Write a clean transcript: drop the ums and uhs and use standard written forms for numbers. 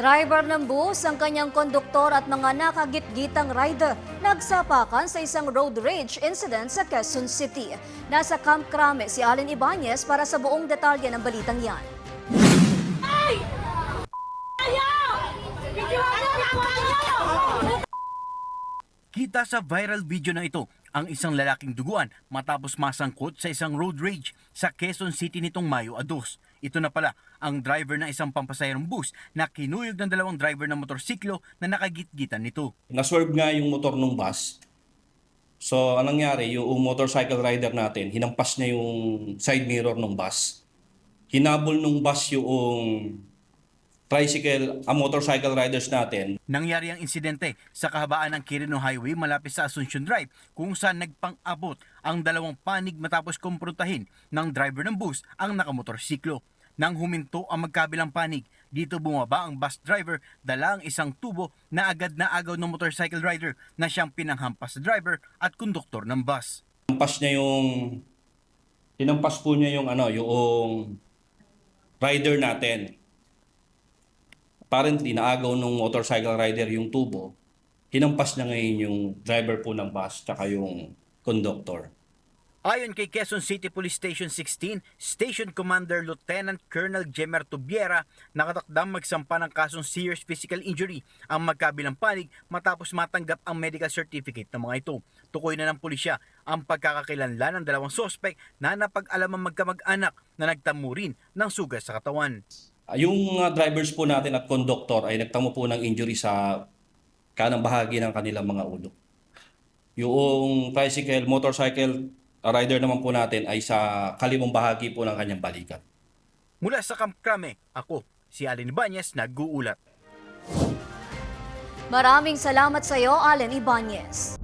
Driver ng bus, ang kanyang konduktor at mga nakagitgitang rider nagsapakan sa isang road rage incident sa Quezon City. Nasa Camp Crame si Allen Ibanez para sa buong detalye ng balitang yan. Kita sa viral video na ito ang isang lalaking duguan matapos masangkot sa isang road rage sa Quezon City nitong Mayo 2. Ito na pala ang driver ng isang pampasayerong bus na kinuyog ng dalawang driver ng motorsiklo na nakagitgitan nito. Naswerve nga yung motor ng bus. So, anong nangyari? Yung motorcycle rider natin, hinampas niya yung side mirror ng bus. Hinabol ng bus yung motorcycle riders natin. Nangyari ang insidente sa kahabaan ng Quirino Highway malapit sa Asuncion Drive kung saan nagpang-abot ang dalawang panig matapos kumprontahin ng driver ng bus ang nakamotorsiklo. Nang huminto ang magkabilang panig, dito bumaba ang bus driver, dala ang isang tubo na agad na agaw ng motorcycle rider na siyang pinanghampas sa driver at konduktor ng bus. Hinampas po niya yung rider natin. Apparently, naagaw ng motorcycle rider yung tubo. Hinampas niya ngayon yung driver po ng bus tsaka yung conductor. Ayon kay Quezon City Police Station 16, Station Commander Lieutenant Colonel Jemer Tubiera, nakatakdang magsampa ng kasong serious physical injury ang magkabilang panig matapos matanggap ang medical certificate ng mga ito. Tukoy na ng pulisya ang pagkakakilanlan ng dalawang sospek na napag-alamang magkamag-anak na nagtamo rin ng sugat sa katawan. Yung drivers po natin at conductor ay nagtamo po ng injury sa kanang bahagi ng kanilang mga ulo. Yung motorcycle rider naman po natin ay sa kalimang bahagi po ng kanyang balikat. Mula sa Camp Crame, ako si Allen Ibanez nag-uulat. Maraming salamat sa iyo, Allen Ibanez.